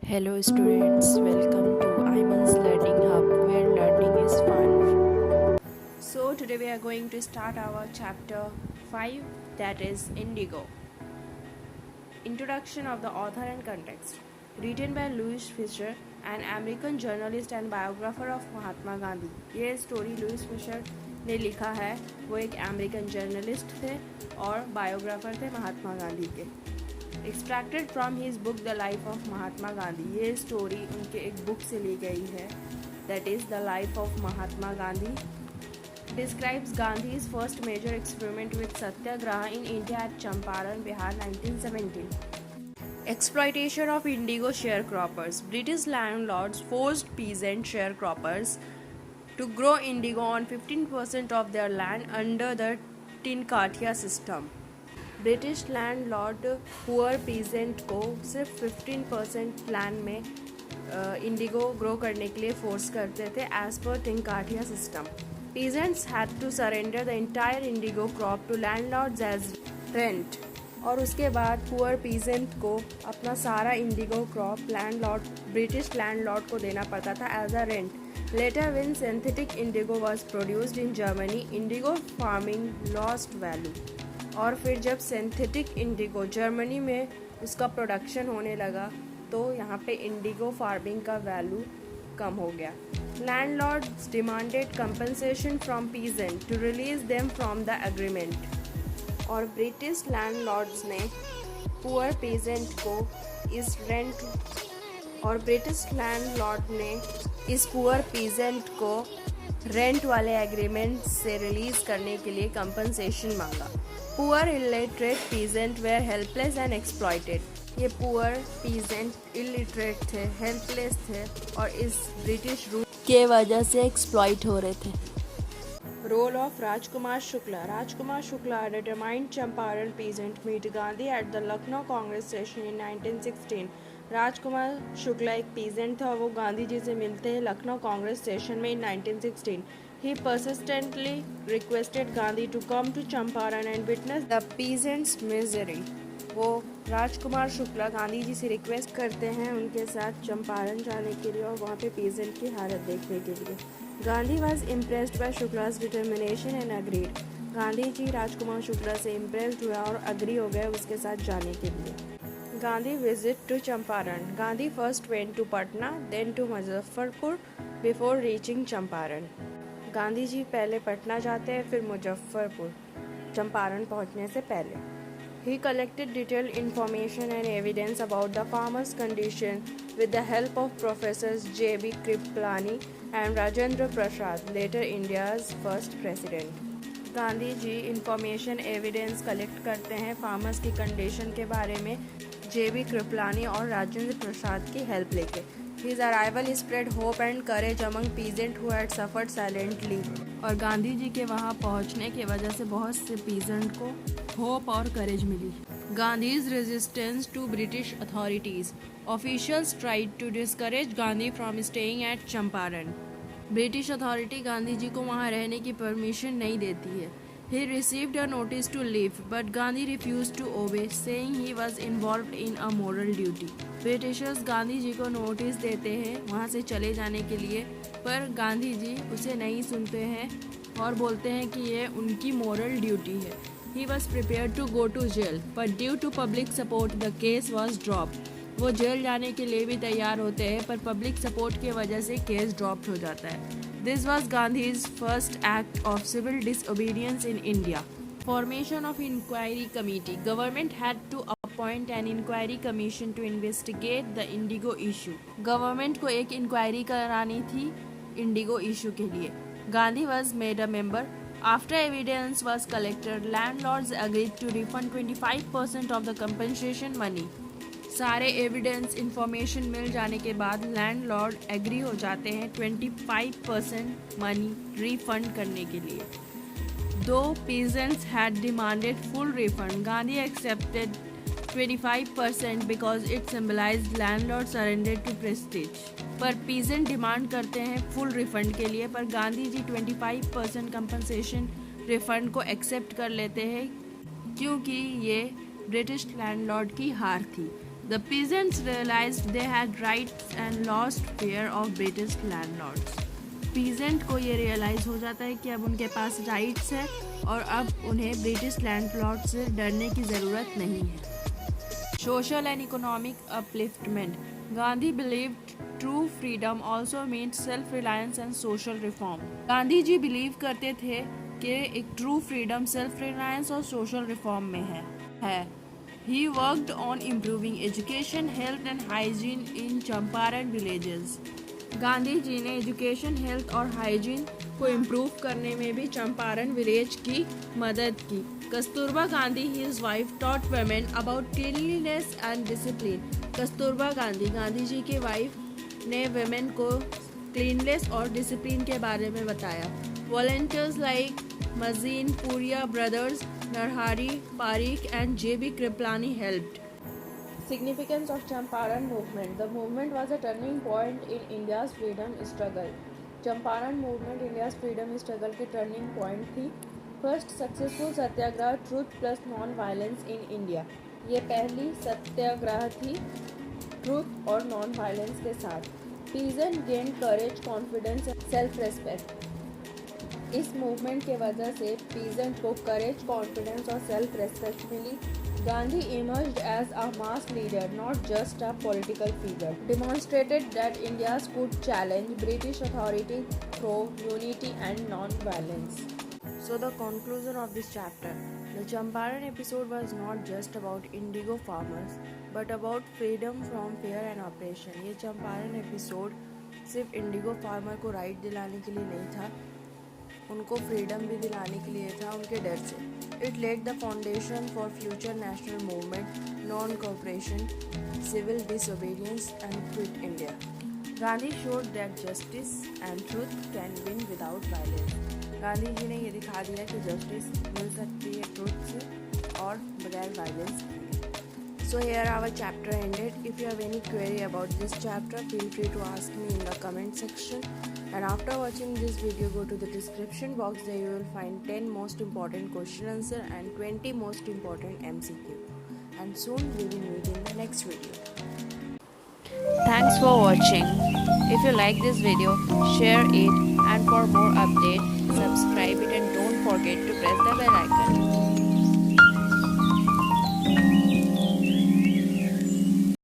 Hello students, welcome to Iman's Learning Hub where learning is fun. So today we are going to start our chapter 5, that is Indigo. Introduction of the author and context. Written by Louis Fisher, an American journalist and biographer of Mahatma Gandhi. ये story Louis Fisher ने लिखा है। वो एक American journalist थे और biographer थे महात्मा गांधी के। Extracted from his book the life of Mahatma Gandhi. ये स्टोरी उनके एक बुक से ली गई है, that is the life of Mahatma Gandhi. Describes Gandhi's first major experiment with satyagraha in India at Champaran, Bihar 1917। Exploitation of indigo sharecroppers. British landlords forced peasant sharecroppers to grow indigo on 15% of their land under the tinkathia system. British landlord poor peasant को सिर्फ 15% land में Indigo grow करने के लिए force करते थे as पर tinkathia system. Peasants had to surrender the entire indigo crop to landlords as rent, और उसके बाद पुअर पीजेंट को अपना सारा इंडिगो क्रॉप ब्रिटिश लैंडलॉर्ड को देना पड़ता था as a rent. Later when synthetic indigo was produced in Germany, indigo farming lost value. और फिर जब सिंथेटिक इंडिगो जर्मनी में उसका प्रोडक्शन होने लगा तो यहाँ पे इंडिगो फार्मिंग का वैल्यू कम हो गया। Landlords demanded compensation from peasant to release them from the agreement, और ब्रिटिश लैंडलॉर्ड्स ने पुअर पीजेंट को इस पुअर पीजेंट को रेंट वाले एग्रीमेंट से रिलीज करने के लिए कंपनसेशन मांगा। Poor illiterate peasant were helpless and exploited. ये पुअर पीजेंट इलिटरेट थे, हेल्पलेस थे और इस ब्रिटिश रूल के वजह से एक्सप्लॉइट हो रहे थे। Role of Rajkumar Shukla. Rajkumar Shukla determined Champaran peasant meet Gandhi at the Lucknow Congress session in 1916। Rajkumar Shukla एक पीजेंट था और वो गांधी जी से मिलते हैं लखनऊ कांग्रेस सेशन में इन 1916। He persistently requested Gandhi to come to Champaran and witness the peasants' misery. वो राजकुमार शुक्ला गांधी जी से रिक्वेस्ट करते हैं उनके साथ चंपारण जाने के लिए और वहाँ पे पीजेंट की हालत देखने के लिए। Gandhi was impressed by Shukla's determination and agreed. Gandhi ji Rajkumar Shukla से इम्प्रेस्ड हुआ और अग्री हो गए उसके साथ जाने के लिए। Gandhi visit to Champaran. Gandhi first went to Patna, then to Muzaffarpur before reaching Champaran. Gandhi ji पहले पटना जाते हैं फिर मुजफ्फरपुर, चंपारण पहुंचने से पहले। ही collected detail information and evidence about the farmers condition with the help of professors J.B. Kripalani and Rajendra Prasad, later India's first president. Gandhi ji information evidence collect करते हैं फार्मर्स की कंडीशन के बारे में J.B. कृपलानी और राजेंद्र प्रसाद की हेल्प लेके। His arrival spread hope and courage among peasants who had suffered silently. और गांधी जी के वहाँ पहुँचने की वजह से बहुत से पीजेंट को होप और करेज मिली। Gandhi's resistance to British authorities. Officials tried to discourage Gandhi from staying at Champaran. British authority Gandhi ji को वहाँ रहने की परमिशन नहीं देती है। He received a notice to leave, but Gandhi refused to obey, saying he was involved in a moral duty. Britishers Gandhi ji को notice देते हैं वहाँ से चले जाने के लिए, पर गांधी जी उसे नहीं सुनते हैं और बोलते हैं कि ये उनकी मोरल ड्यूटी है। He was prepared to go to jail, but due to public support, the case was dropped. वो जेल जाने के लिए भी तैयार होते हैं पर पब्लिक सपोर्ट की वजह से केस ड्रॉप हो जाता है। This was Gandhi's first act of civil disobedience in India. Formation of Inquiry Committee. Government had to appoint an inquiry commission to investigate the indigo issue. Government को एक inquiry करानी थी इंडिगो इशू के लिए। Gandhi was made a member. After evidence was collected, landlords agreed to refund 25% of the compensation money. सारे evidence information मिल जाने के बाद लैंडलॉर्ड एग्री हो जाते हैं 25% मनी रिफंड करने के लिए। दो peasants had demanded full refund, Gandhi accepted 25% because it symbolized landlord surrender to prestige. पर पीजेंट डिमांड करते हैं फुल रिफंड के लिए, पर गांधी जी 25% कंपनसेशन रिफंड को एक्सेप्ट कर लेते हैं क्योंकि ये ब्रिटिश लैंडलॉर्ड की हार थी। The peasants realized they had rights and lost fear of British landlords. Peasant को ये रियलाइज़ हो जाता है कि अब उनके पास राइट्स है और अब उन्हें ब्रिटिश लैंडलॉर्ड से डरने की ज़रूरत नहीं है। Social and economic upliftment. Gandhi believed true freedom also meant self-reliance and social reform. Gandhi ji believe करते थे कि एक ट्रू फ्रीडम सेल्फ रिलायंस और सोशल रिफॉर्म में है। He worked on improving education, health and hygiene in Champaran villages. Gandhi ji ने education, health और hygiene को इम्प्रूव करने में भी चंपारण विलेज की मदद की। Kasturba Gandhi, his wife, taught women about cleanliness and discipline. Kasturba Gandhi, Gandhi ji की वाइफ ने वेमेन को क्लीननेस और डिसिप्लिन के बारे में बताया। वॉलंटियर्स लाइक मजीन पुरिया brothers, Narhari Parikh and J.B. Kriplani helped. Significance of Champaran movement. The movement was a turning point in India's freedom struggle. Champaran movement India's freedom struggle के टर्निंग पॉइंट थी। First successful Satyagraha, truth plus non violence in India. ये पहली सत्याग्रह थी truth और non violence के साथ। Peasant gain करेज, confidence, self respect. इस movement के वजह से पीजेंट को करेज, कॉन्फिडेंस और self respect milli. Gandhi emerged as a mass leader, not just a political figure. Demonstrated that India could challenge British authority through unity and non-violence. So the conclusion of this chapter. The Champaran episode was not just about indigo farmers, but about freedom from fear and oppression. ये Champaran episode सिर्फ Indigo farmer को right दिलाने के लिए नहीं था, उनको freedom भी दिलाने के लिए था उनके डर से। It led the foundation for future national movement, non cooperation, civil disobedience and quit India. Gandhi showed that justice and truth can win without violence. Gandhi ji ने ये दिखा दिया कि जस्टिस मिल सकती है ट्रूथ से और बगैर वायलेंस के। So here our chapter ended. If you have any query about this chapter, feel free to ask me in the comment section. And after watching this video, go to the description box. There you will find 10 most important question answer and 20 most important MCQ. And soon we will meet in the next video. Thanks for watching. If you like this video, share it, and for more updates, subscribe it and don't forget to press the bell icon.